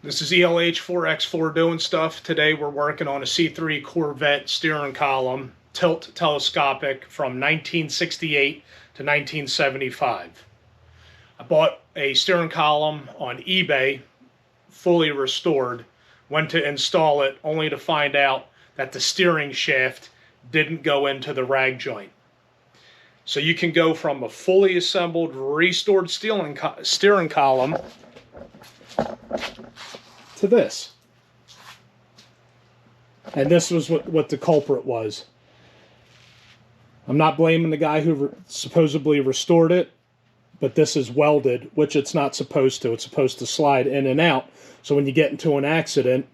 This is ELH4X4 doing stuff. Today we're working on a C3 Corvette steering column, tilt telescopic from 1968 to 1975. I bought a steering column on eBay, fully restored, went to install it only to find out that the steering shaft didn't go into the rag joint. So you can go from a fully assembled, restored steering column to this. And this was what the culprit was. I'm not blaming the guy who supposedly restored it, but this is welded, which it's not supposed to. It's supposed to slide in and out. So when you get into an accident,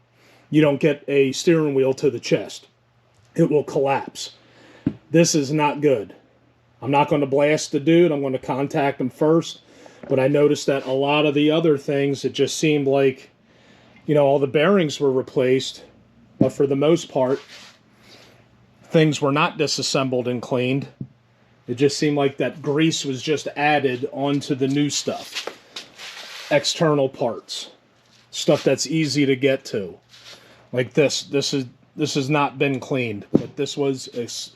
you don't get a steering wheel to the chest. It will collapse. This is not good. I'm not going to blast the dude. I'm going to contact him first. But I noticed that a lot of the other things, it just seemed like, you know, all the bearings were replaced. But for the most part, things were not disassembled and cleaned. It just seemed like that grease was just added onto the new stuff. External parts. Stuff that's easy to get to. Like this. This has not been cleaned. But this was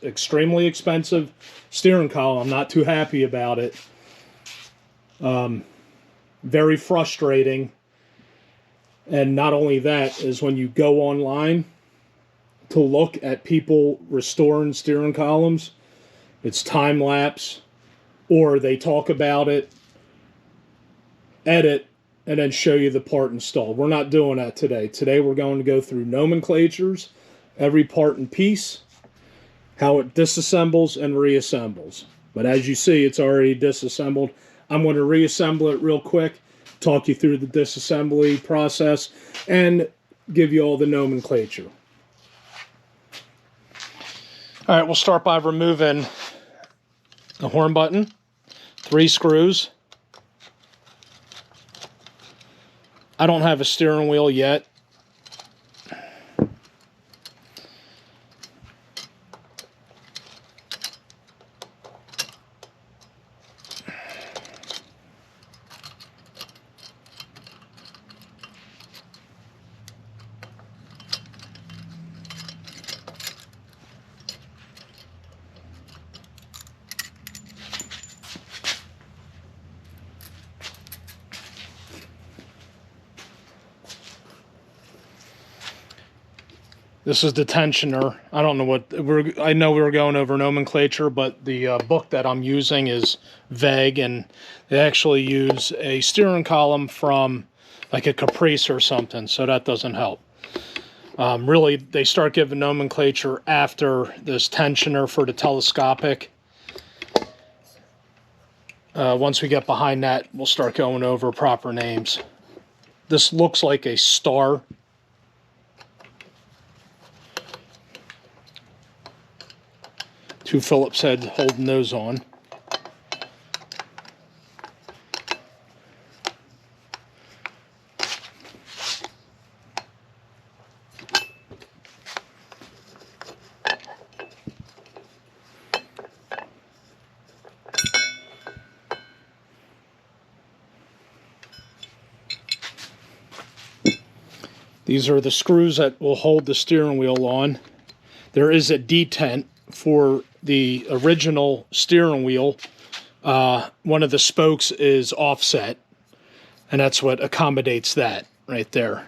extremely expensive steering column. I'm not too happy about it. Very frustrating. And not only that, is when you go online to look at people restoring steering columns, it's time-lapse, or they talk about it, edit, and then show you the part installed. We're not doing that today. Today we're going to go through nomenclatures, every part and piece, how it disassembles and reassembles. But as you see, it's already disassembled. I'm going to reassemble it real quick, talk you through the disassembly process, and give you all the nomenclature. All right, we'll start by removing the horn button, 3 screws. I don't have a steering wheel yet. This is the tensioner. I don't know what I know we were going over nomenclature, but the book that I'm using is vague, and they actually use a steering column from like a Caprice or something, so that doesn't help. Really, they start giving nomenclature after this tensioner for the telescopic. Once we get behind that, we'll start going over proper names. This looks like a star. Two Phillips heads holding those on. These are the screws that will hold the steering wheel on. There is a detent for the original steering wheel. One of the spokes is offset, and that's what accommodates that right there.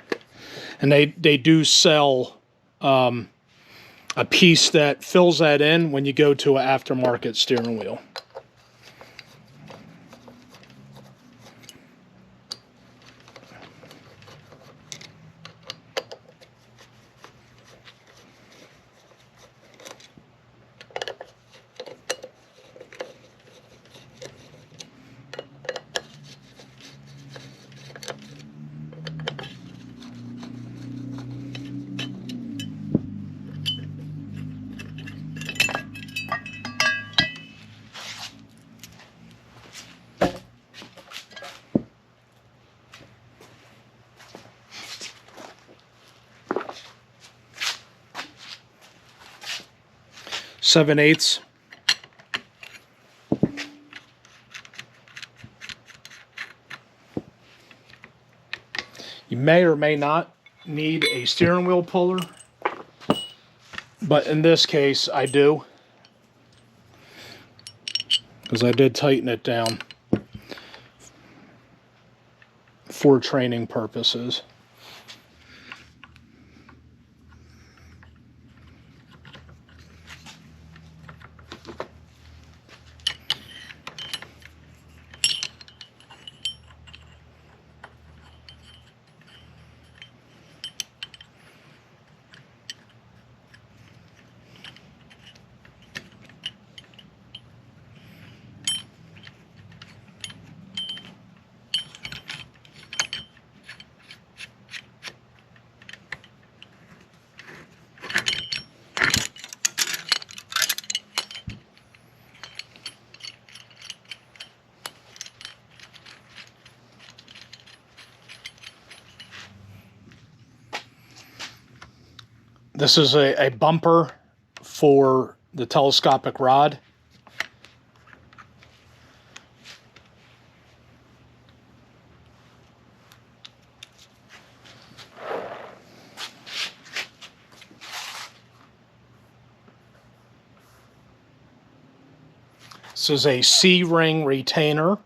And they do sell a piece that fills that in when you go to an aftermarket steering wheel. Seven-eighths. You may or may not need a steering wheel puller, but in this case I do, because I did tighten it down for training purposes. This is a bumper for the telescopic rod. This is a C-ring retainer.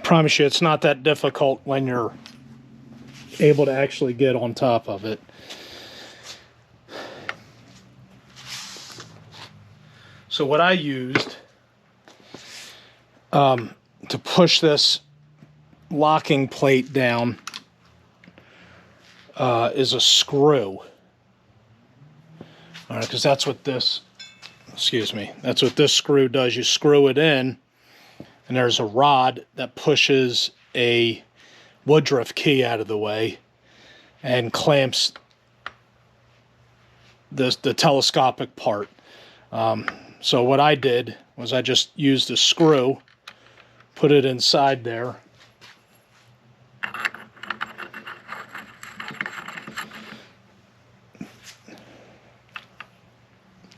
Promise you, it's not that difficult when you're able to actually get on top of it. So what I used to push this locking plate down is a screw. All right, because that's what this, excuse me, that's what this screw does. You screw it in, and there's a rod that pushes a Woodruff key out of the way and clamps the telescopic part. So what I did was I just used a screw, put it inside there,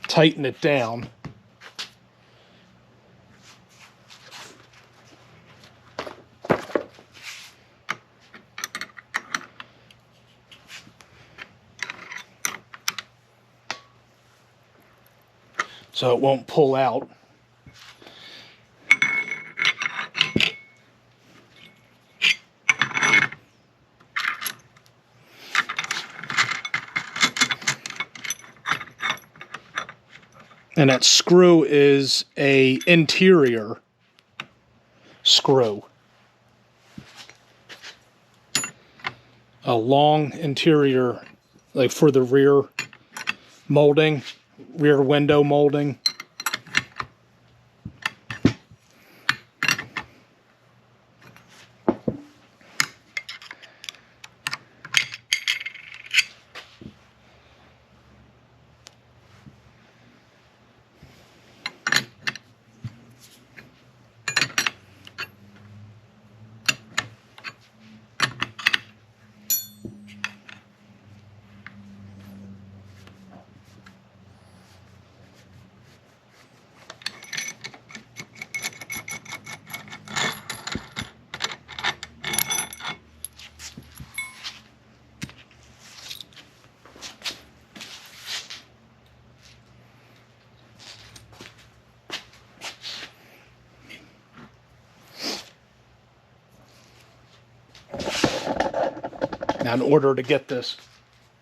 tighten it down, so it won't pull out. And that screw is a interior screw. A long interior, like for the rear molding, rear window molding. Now, in order to get this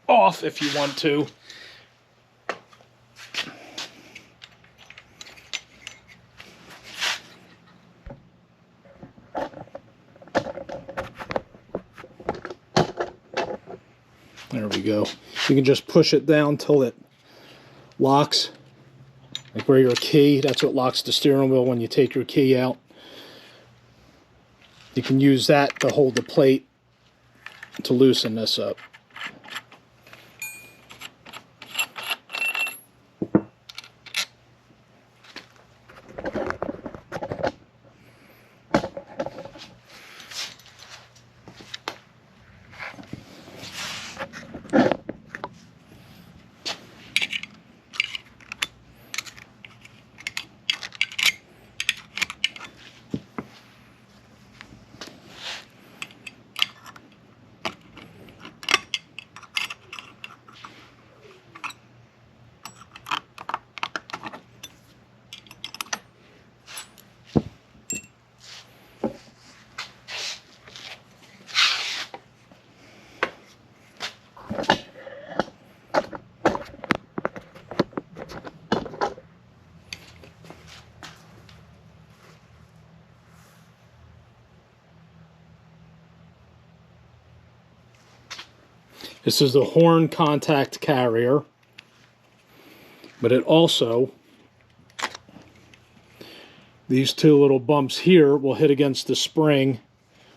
off, if you want to, There we go. You can just push it down till it locks, like where your key, that's what locks the steering wheel when you take your key out. You can use that to hold the plate to loosen this up. This is the horn contact carrier, but it also, these two little bumps here will hit against the spring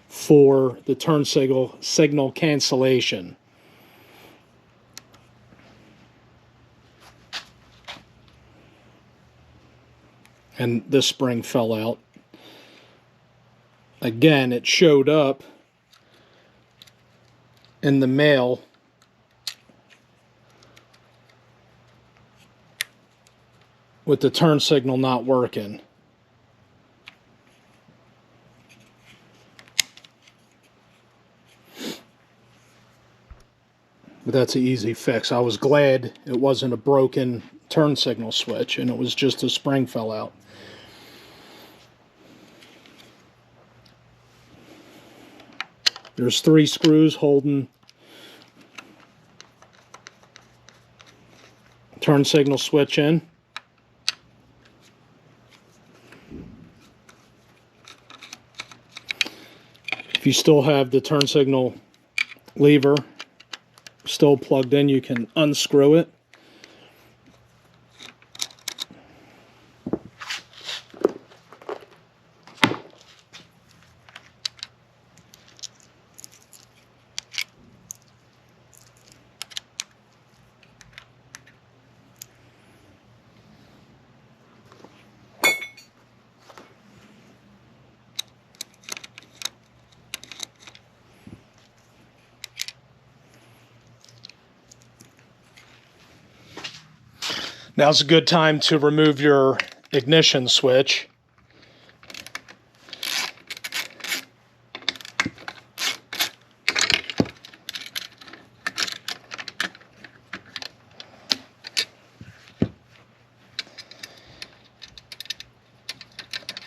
for the turn signal cancellation. And this spring fell out. Again, it showed up in the mail with the turn signal not working. But that's an easy fix. I was glad it wasn't a broken turn signal switch and it was just a spring fell out. There's 3 screws holding turn signal switch in. If you still have the turn signal lever still plugged in, you can unscrew it. Now's a good time to remove your ignition switch.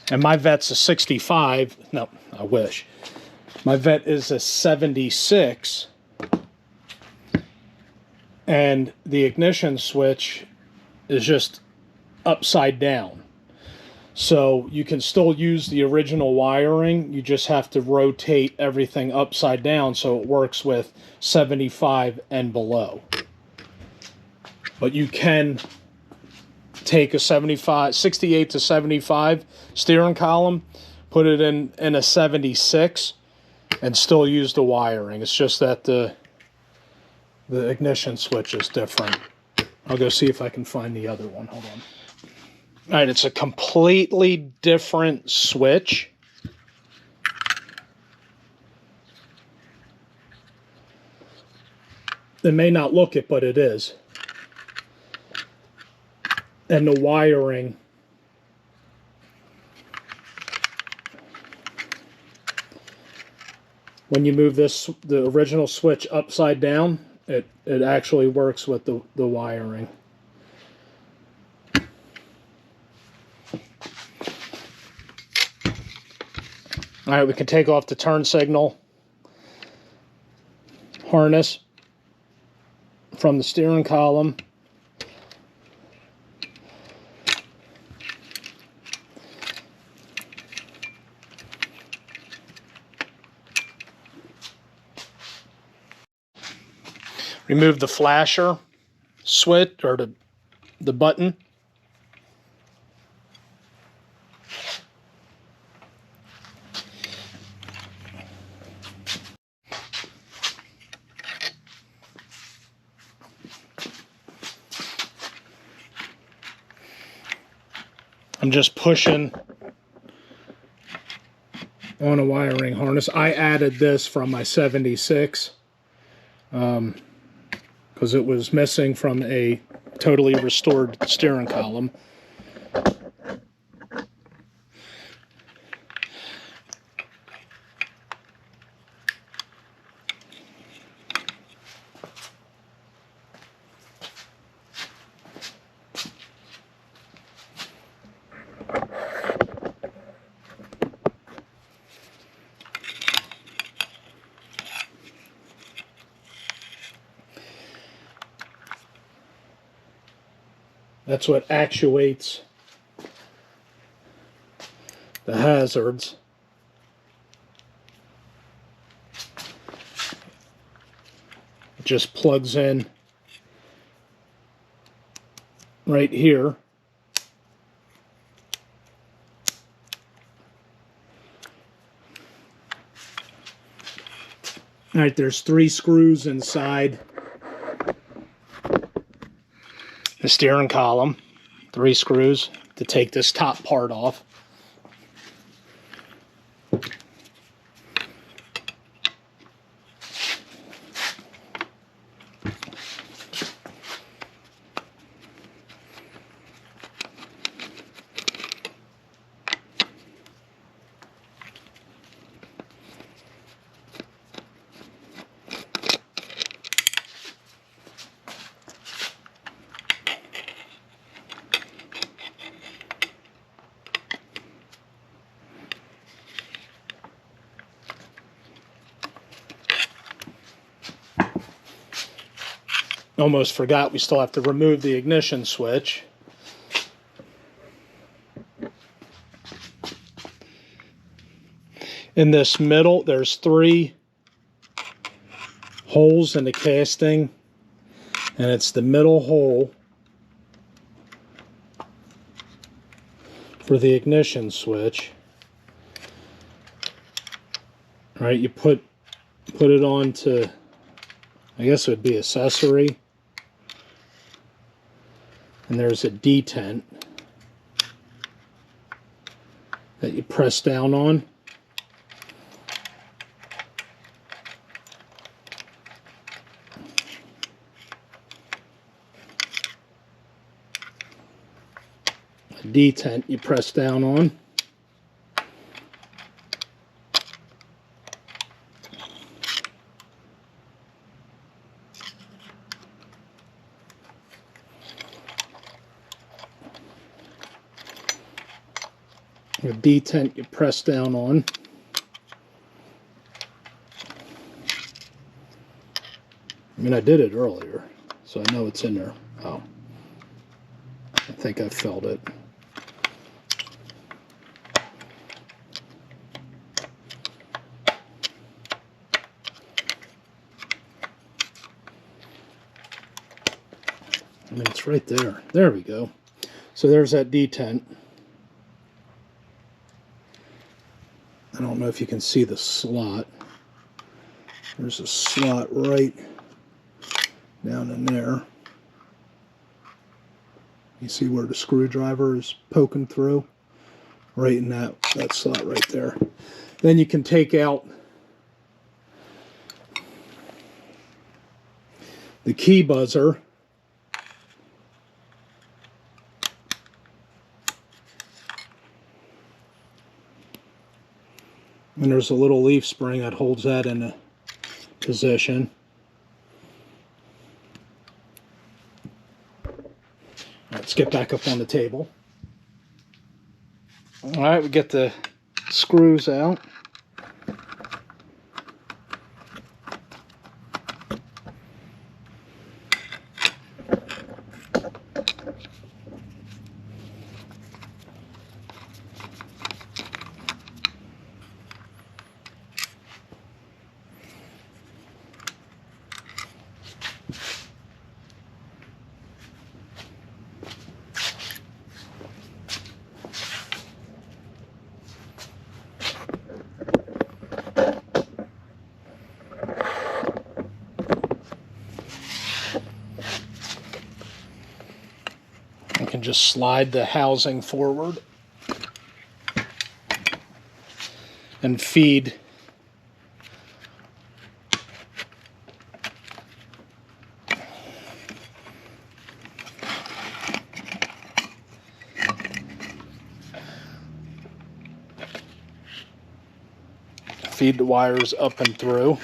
And my Vette's a 65. No, I wish. My Vette is a 76. And the ignition switch is just upside down. So you can still use the original wiring, you just have to rotate everything upside down so it works with 75 and below. But you can take a 68 to 75 steering column, put it in a 76, and still use the wiring. It's just that the ignition switch is different. I'll go see if I can find the other one. Hold on. All right, it's a completely different switch. It may not look it, but it is. And the wiring, when you move the original switch upside down, it actually works with the wiring. All right, we can take off the turn signal harness from the steering column. remove the flasher switch, or the button. I'm just pushing on a wiring harness. I added this from my 76 because it was missing from a totally restored steering column. That's what actuates the hazards. It just plugs in right here. All right, there's 3 screws inside the steering column, 3 screws to take this top part off. Almost forgot we still have to remove the ignition switch. In this middle, there's 3 holes in the casting, and it's the middle hole for the ignition switch. All right, you put it onto, I guess it would be accessory. And there's a detent that you press down on. A detent you press down on. A detent you press down on. I mean, I did it earlier, so I know it's in there. Oh, I think I felt it. I mean, it's right there. There we go. So there's that detent. I don't know if you can see the slot. There's a slot right down in there. You see where the screwdriver is poking through? Right in that slot right there. Then you can take out the key buzzer. And there's a little leaf spring that holds that in a position. Let's get back up on the table. All right, we get the screws out. just slide the housing forward and feed the wires up and through.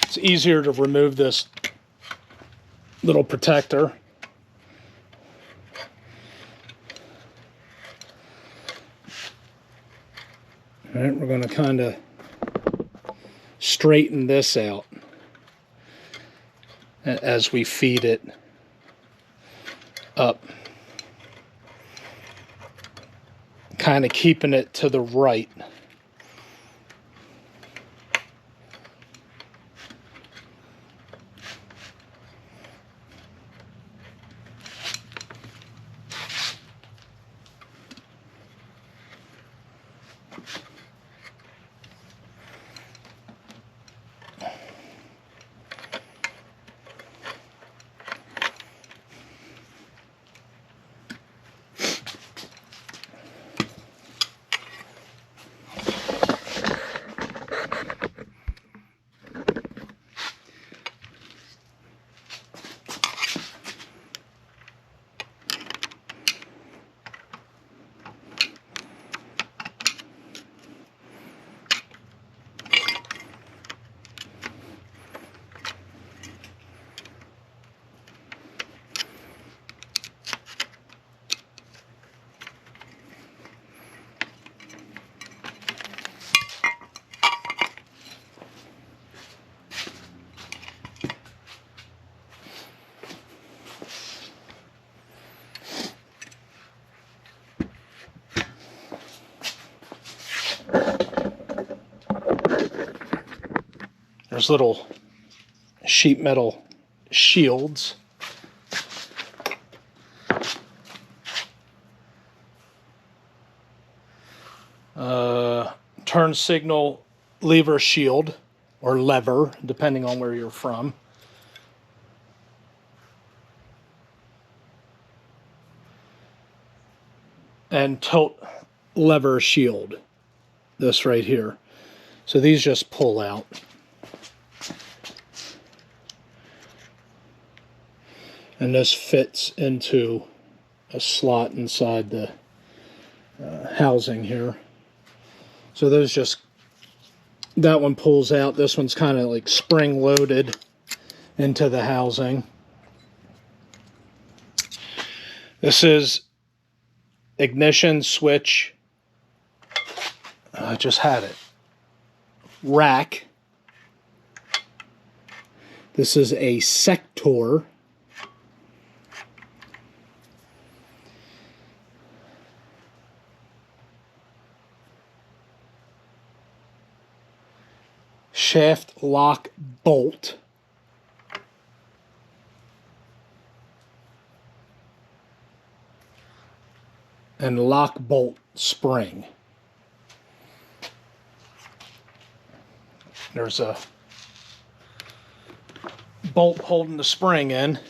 It's easier to remove this little protector. All right, we're going to kind of straighten this out as we feed it up, kind of keeping it to the right. There's little sheet metal shields. Turn signal lever shield, or lever, depending on where you're from. And tilt lever shield, this right here. So these just pull out. And this fits into a slot inside the housing here. So those just, that one pulls out. This one's kind of like spring loaded into the housing. This is ignition switch. I just had it. Rack. This is a sector. Shaft lock bolt. And lock bolt spring. There's a bolt holding the spring in.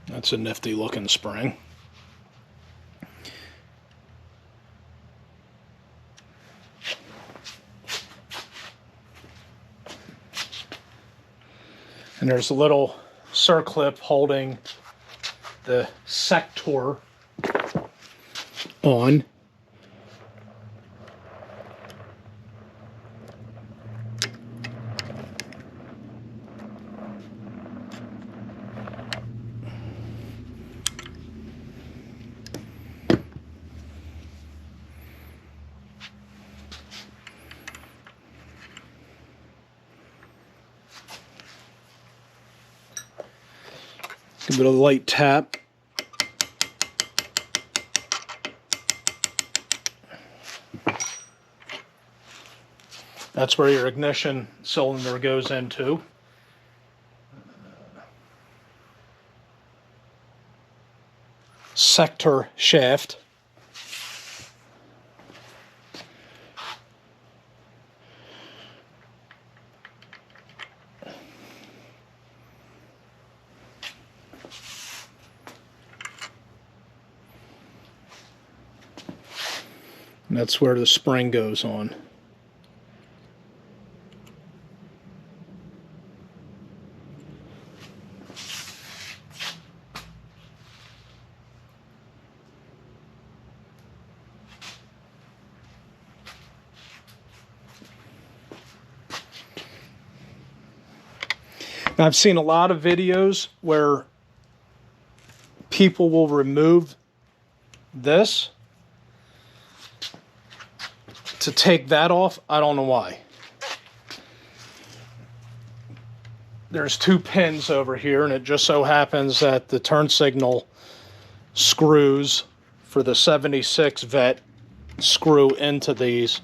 That's a nifty looking spring. And there's a little circlip holding the sector on. Give it a light tap. That's where your ignition cylinder goes into. Sector shaft. And that's where the spring goes on. I've seen a lot of videos where people will remove this to take that off. I don't know why. There's two pins over here, and it just so happens that the turn signal screws for the 76 Vette screw into these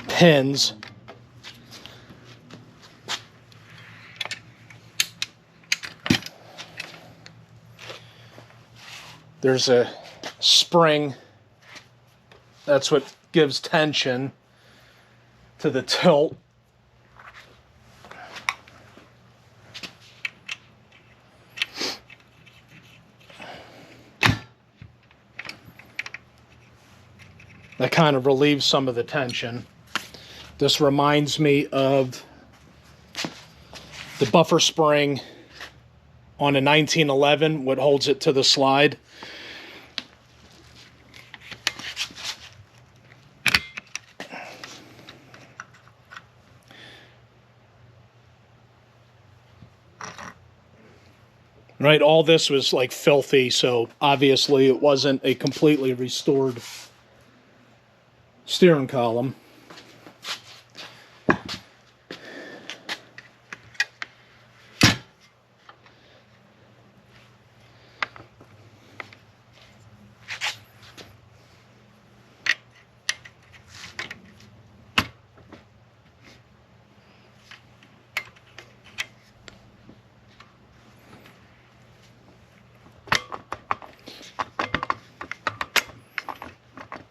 pins. There's a spring. That's what gives tension to the tilt. That kind of relieves some of the tension. This reminds me of the buffer spring on a 1911, what holds it to the slide. Right, all this was like filthy, so obviously it wasn't a completely restored steering column.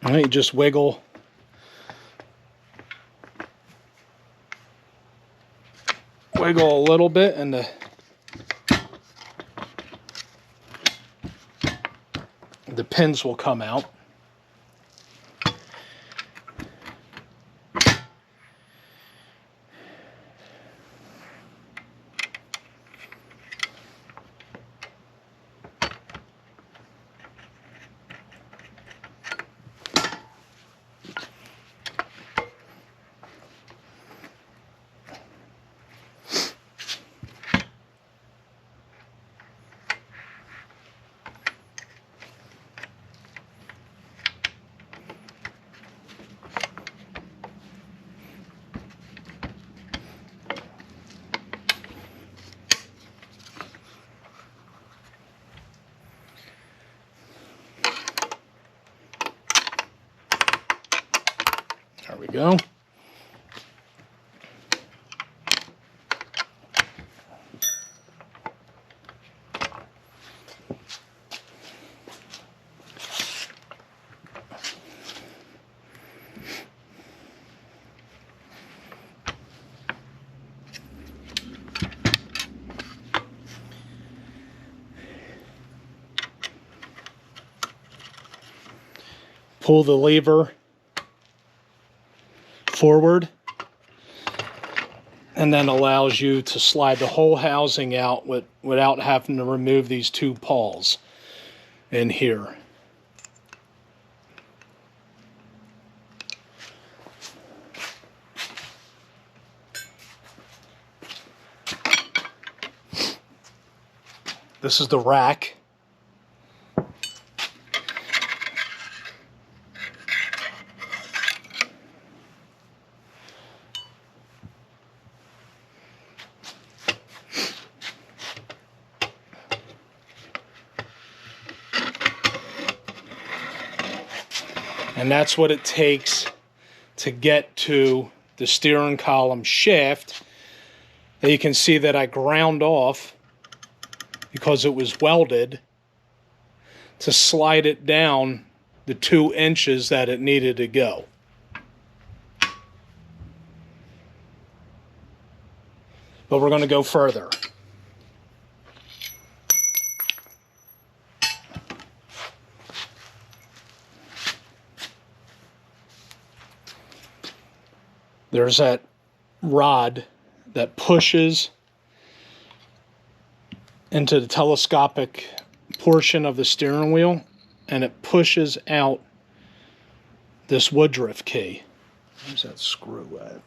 All right, you just wiggle a little bit, and the pins will come out. There we go. Pull the lever forward, and then allows you to slide the whole housing out without having to remove these two pawls in here. This is the rack. And that's what it takes to get to the steering column shaft. Now you can see that I ground off, because it was welded, to slide it down the 2 inches that it needed to go. But we're going to go further. There's that rod that pushes into the telescopic portion of the steering wheel, and it pushes out this woodruff key. Where's that screw at?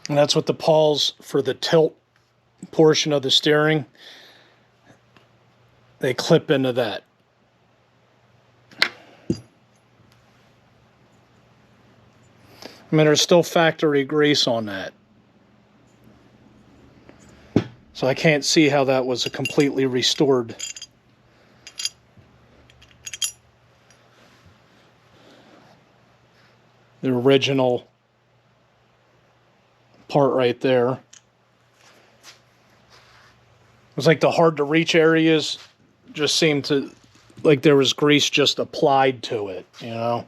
And that's what the pawls for the tilt portion of the steering, they clip into that. I mean, there's still factory grease on that. So I can't see how that was a completely restored. The original part right there. It was like the hard to reach areas just seemed to, like there was grease just applied to it, you know.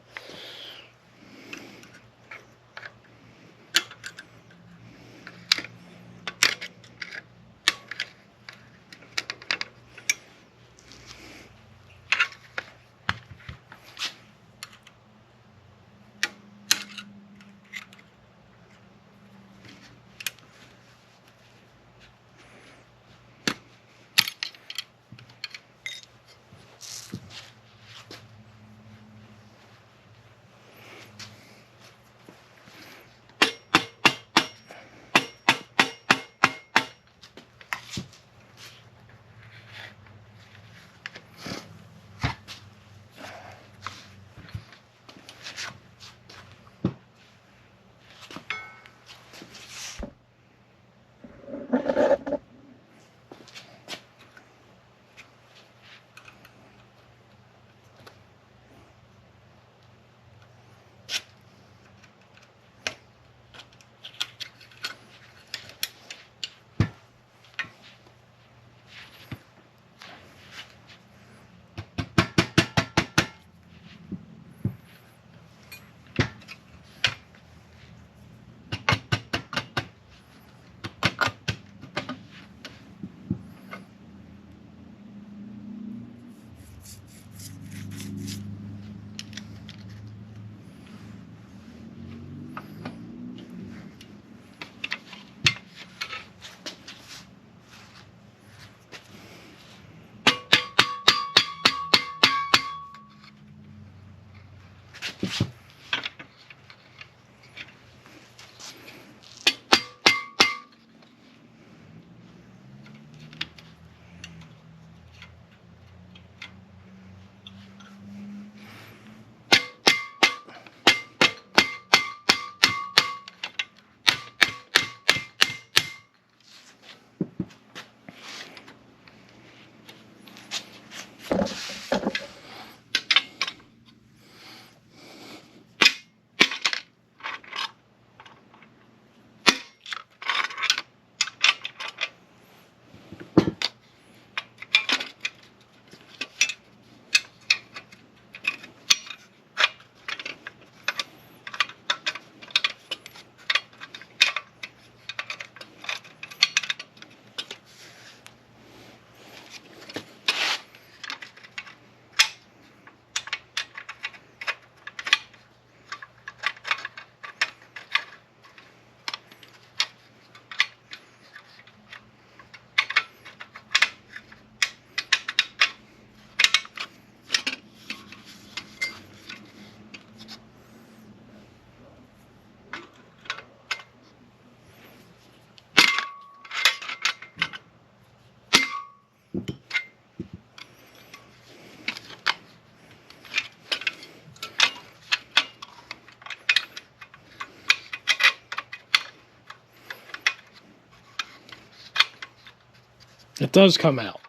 It does come out.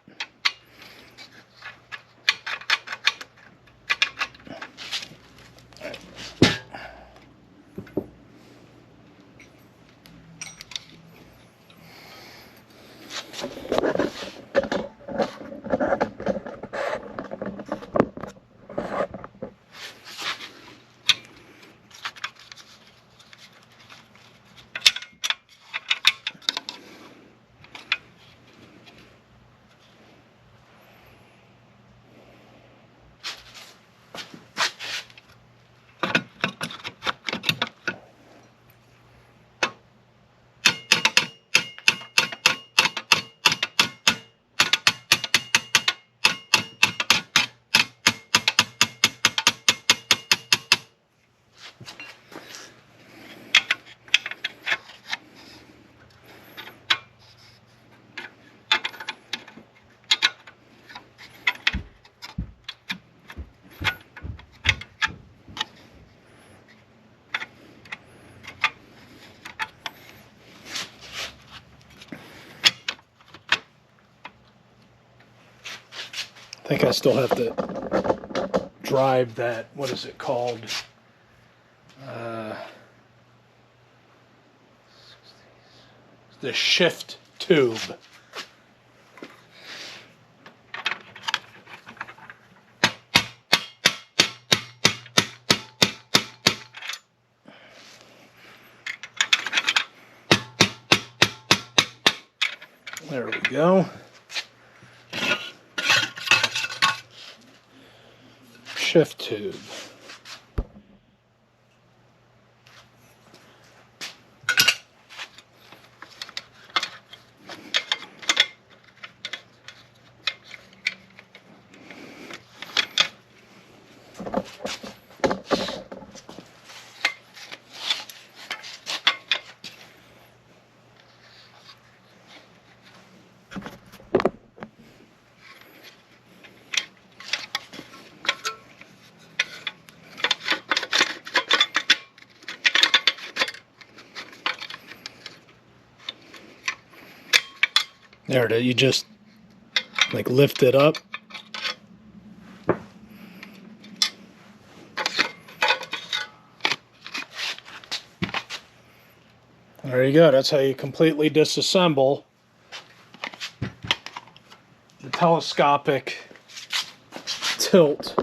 I think I still have to drive that, what is it called? The shift tube. There we go. Shift tube. There it is. You just like lift it up. There you go. That's how you completely disassemble the telescopic tilt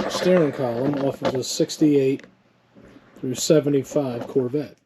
steering column off of a 68 through 75 Corvette.